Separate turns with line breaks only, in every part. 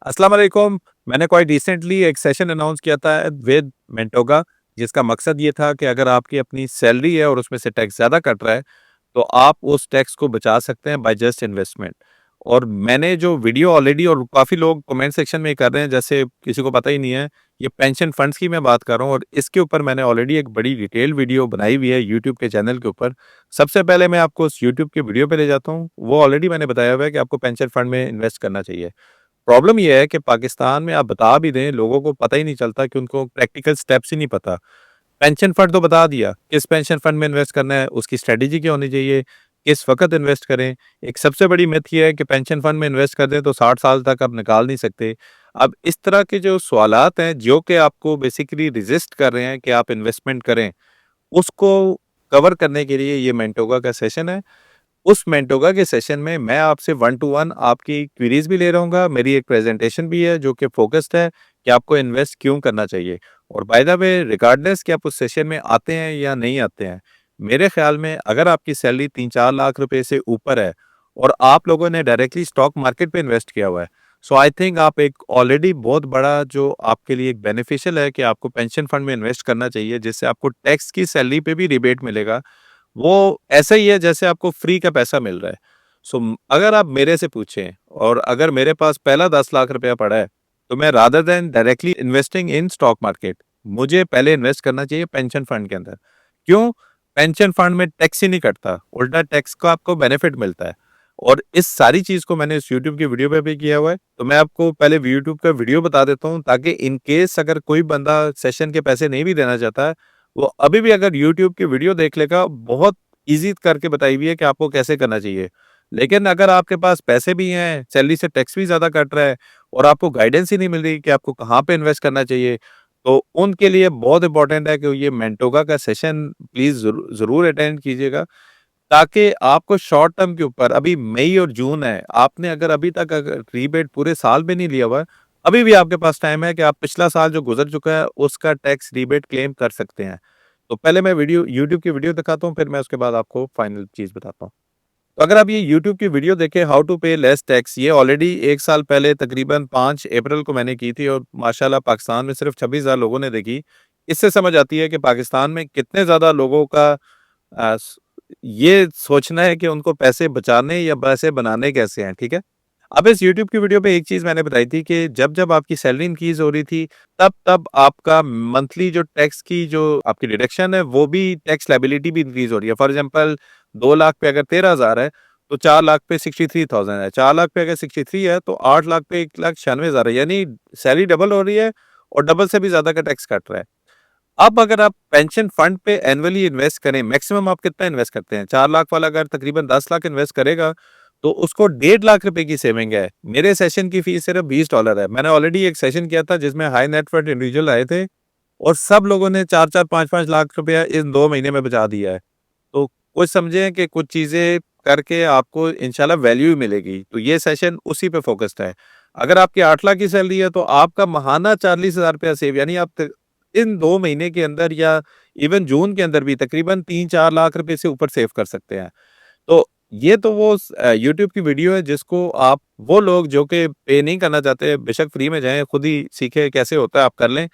अस्सलाम वालेकुम। मैंने क्वाइट रिसेंटली एक सेशन अनाउंस किया था विद मेंटोगा, जिसका मकसद ये था कि अगर आपकी अपनी सैलरी है और उसमें से टैक्स ज़्यादा कट रहा है, तो आप उस टैक्स को बचा सकते हैं बाय जस्ट इन्वेस्टमेंट। और मैंने जो वीडियो ऑलरेडी और काफ़ी लोग कमेंट सेक्शन में कर रहे हैं, जैसे किसी को पता ही नहीं है, ये पेंशन फंड्स की मैं बात कर रहा हूँ और इसके ऊपर मैंने ऑलरेडी एक बड़ी डिटेल वीडियो बनाई हुई है यूट्यूब के चैनल के ऊपर। सबसे पहले मैं आपको उस यूट्यूब के वीडियो पे ले जाता हूँ। वो ऑलरेडी मैंने बताया हुआ है कि आपको पेंशन फंड में इन्वेस्ट करना चाहिए। प्रॉब्लम ये है कि पाकिस्तान में आप बता भी दें, लोगों को पता ही नहीं चलता कि उनको प्रैक्टिकल स्टेप्स ही नहीं पता। पेंशन फंड तो बता दिया, किस पेंशन फंड में इन्वेस्ट करना है, उसकी स्ट्रैटेजी क्या होनी चाहिए, किस वक़्त इन्वेस्ट करें। एक सबसे बड़ी मिथ ये है कि पेंशन फंड में इन्वेस्ट कर दें तो 60 साल तक आप निकाल नहीं सकते। अब इस तरह के जो सवालात हैं, जो कि आपको बेसिकली रेज़िस्ट कर रहे हैं कि आप इन्वेस्टमेंट करें, उसको कवर करने के लिए ये मेंटोगा का सेशन है। उस मेंटोगा के सेशन में मैं आपसे वन टू वन आपकी क्वेरीज भी ले रहूँगा। मेरी एक प्रेजेंटेशन भी है जो कि फोकस्ड है कि आपको इन्वेस्ट क्यों करना चाहिए। और बाय द वे रिगार्डलेस कि आप उस सेशन में आते हैं या नहीं आते हैं, मेरे ख्याल में अगर आपकी सैलरी 3-4 लाख रुपए से ऊपर है और आप लोगों ने डायरेक्टली स्टॉक मार्केट पे इन्वेस्ट किया हुआ है, सो आई थिंक आप एक ऑलरेडी बहुत बड़ा जो आपके लिए एक बेनिफिशियल है कि आपको पेंशन फंड में इन्वेस्ट करना चाहिए, जिससे आपको टैक्स की सैलरी पे भी रिबेट मिलेगा। वो ऐसा ही है जैसे आपको फ्री का पैसा मिल रहा है। अगर आप मेरे से पूछें और अगर मेरे पास पहला 10 लाख रुपया पड़ा है, तो मैं rather than directly investing in stock market, मुझे पहले इन्वेस्ट करना चाहिए पेंशन फंड के अंदर। क्यों? पेंशन फंड में टैक्स ही नहीं कटता, उल्टा टैक्स का आपको बेनिफिट मिलता है। और इस सारी चीज़ को मैंने इस यूट्यूब की वीडियो पे भी किया हुआ है। तो मैं आपको पहले यूट्यूब का वीडियो बता देता हूँ, ताकि इन केस अगर कोई बंदा सेशन के पैसे नहीं भी देना चाहता है, वो अभी भी अगर यूट्यूब की वीडियो देख लेगा, बहुत ईज़ी करके बताई हुई है कि आपको कैसे करना चाहिए। लेकिन अगर आपके पास पैसे भी हैं, सैलरी से टैक्स भी ज़्यादा कट रहा है और आपको गाइडेंस ही नहीं मिल रही कि आपको कहाँ पे इन्वेस्ट करना चाहिए, तो उनके लिए बहुत इम्पोर्टेंट है कि ये मेंटोगा का सेशन प्लीज़ ज़रूर अटेंड कीजिएगा, ताकि आपको शॉर्ट टर्म के ऊपर अभी मई और जून है, आपने अगर अभी तक अगर रीबेट पूरे साल में नहीं लिया हुआ है, अभी भी आपके पास टाइम है कि आप पिछला साल जो गुज़र चुका है, उसका टैक्स रीबेट क्लेम कर सकते हैं। तो पहले मैं वीडियो यूट्यूब की वीडियो दिखाता हूँ, फिर मैं उसके बाद आपको फाइनल चीज़ बताता हूँ। तो अगर आप ये यूट्यूब की वीडियो देखें, हाउ टू पे लेस टैक्स, ये ऑलरेडी 1 साल पहले तकरीबन 5 अप्रैल को मैंने की थी और माशाल्लाह पाकिस्तान में सिर्फ 26,000 लोगों ने देखी। इससे समझ आती है कि पाकिस्तान में कितने ज़्यादा लोगों का अ, स ये सोचना है कि उनको पैसे बचाने या पैसे बनाने कैसे हैं, ठीक है? अब इस यूट्यूब की वीडियो पे एक चीज़ मैंने बताई थी कि जब-जब आपकी सैलरी इंक्रीज़ हो रही थी, तब-तब आपका मंथली जो टैक्स की जो आपकी डिडक्शन है, वो भी टैक्स लायबिलिटी भी इंक्रीज़ हो रही है। फॉर एग्ज़ाम्पल 2 लाख पे अगर 13,000 है, तो 4 लाख पे 63,000 है। 4 लाख पे अगर 63 है, तो 8 लाख पे 1,96,000 है। यानी सैलरी डबल हो रही है और डबल से भी ज़्यादा का टैक्स कट रहा है। अब अगर आप पेंशन फंड पे एनुअली इन्वेस्ट करें, मैक्सिमम आप कितना इन्वेस्ट करते हैं? 4 लाख वाला अगर तकरीबन 10 लाख इन्वेस्ट करेगा, तो उसको 1.5 लाख रुपए की सेविंग है। मेरे सेशन की फीस सिर्फ $20 है। मैंने ऑलरेडी एक सेशन किया था जिसमें हाई नेट वर्थ इंडिविजुअल आए थे और सब लोगों ने 4-4 5-5 लाख रुपया इन 2 महीने में बचा दिया है। तो कुछ समझें कि कुछ चीज़ें करके आपको इंशाल्लाह वैल्यू मिलेगी। तो ये सेशन उसी पे फ़ोकस्ड है। अगर आपकी 8 लाख की सैलरी है, तो आपका माहाना 40,000 रुपया सेव, यानी आप त इन 2 महीने के अंदर या इवन जून के अंदर भी तकरीबन 3-4 लाख रुपए से ऊपर सेव कर सकते हैं। तो ये तो वो यूट्यूब की वीडियो है जिसको आप वो लोग जो कि पे नहीं करना चाहते, बेशक फ्री में जाएँ, खुद ही सीखें कैसे होता है, आप कर लें।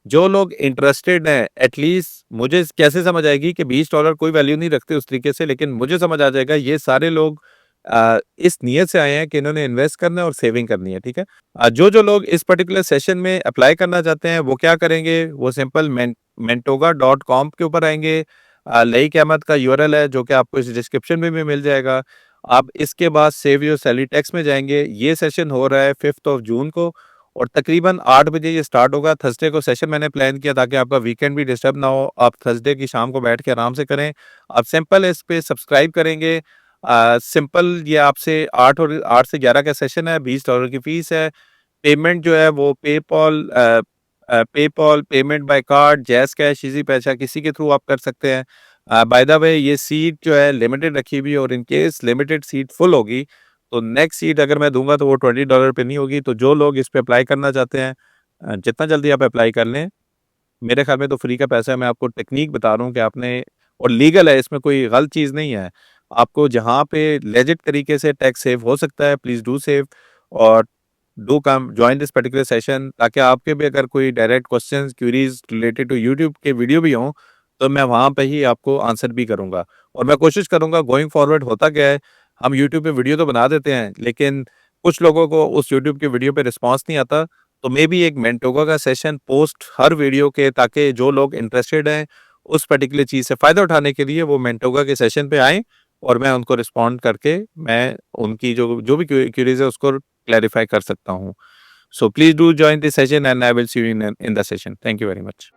जो लोग इंटरेस्टेड हैं, एटलीस्ट मुझे कैसे समझ आएगी कि $20 कोई वैल्यू नहीं रखते उस तरीके से, लेकिन मुझे समझ आ जाएगा ये सारे लोग इस नियत से आए हैं कि इन्होंने इन्वेस्ट करना है और सेविंग करनी है, ठीक है? जो लोग इस पर्टिकुलर सेशन में अप्लाई करना चाहते हैं, वो क्या करेंगे? वो सिंपल मेंटोगा.com के ऊपर आएँगे। लईक अहमद का यूआरएल है जो कि आपको इस डिस्क्रिप्शन में भी मिल जाएगा। आप इसके बाद सेव योर सैलरी टैक्स में जाएँगे। ये सेशन हो रहा है 5th ऑफ जून को और तकरीबन 8 बजे ये स्टार्ट होगा। थर्सडे को सेशन मैंने प्लान किया ताकि आपका वीकेंड भी डिस्टर्ब ना हो। आप थर्सडे की शाम को बैठ के आराम से करें। आप सिंपल इस पे सब्सक्राइब करेंगे। सिंपल ये आपसे 8 से 11 का सेशन है, $20 की फीस है। पेमेंट जो है वो PayPal, payment by card, jazz cash, easy पैसा, किसी के थ्रू आप कर सकते हैं। बाय द वे ये सीट जो है लिमिटेड रखी हुई है और in case limited seat full होगी, तो नेक्स्ट सीट अगर मैं दूँगा तो वो $20 पे नहीं होगी। तो जो लोग इस पे अप्लाई करना चाहते हैं, जितना जल्दी आप अप्लाई कर लें, मेरे ख्याल में तो फ्री का पैसा है। मैं आपको टेक्नीक बता रहा हूँ कि आपने और लीगल है, इसमें कोई गलत चीज़ नहीं है। आपको जहाँ पे लेजिट तरीके से टैक्स सेव हो सकता है, प्लीज़ डू सेव। और do come join this particular session, ताकि आपके भी अगर कोई direct questions queries related to YouTube के वीडियो भी हों, तो मैं वहाँ पे ही आपको आंसर भी करूँगा। और मैं कोशिश करूँगा गोइंग फॉरवर्ड होता क्या है, हम यूट्यूब पे वीडियो तो बना देते हैं, लेकिन कुछ लोगों को उस यूट्यूब के वीडियो पे रिस्पॉन्स नहीं आता, तो मे बी एक मेंटोगा का सेशन पोस्ट हर वीडियो के, ताकि जो लोग इंटरेस्टेड हैं उस पर्टिकुलर चीज़ से फ़ायदा उठाने के लिए वो मेंटोगा के सेशन पे आएँ और मैं उनको रिस्पॉन्ड करके मैं उनकी जो जो भी क्वेरीज है उसको क्लैरिफाई कर सकता हूँ। So please do join this session and I will see you in the session. Thank you very much.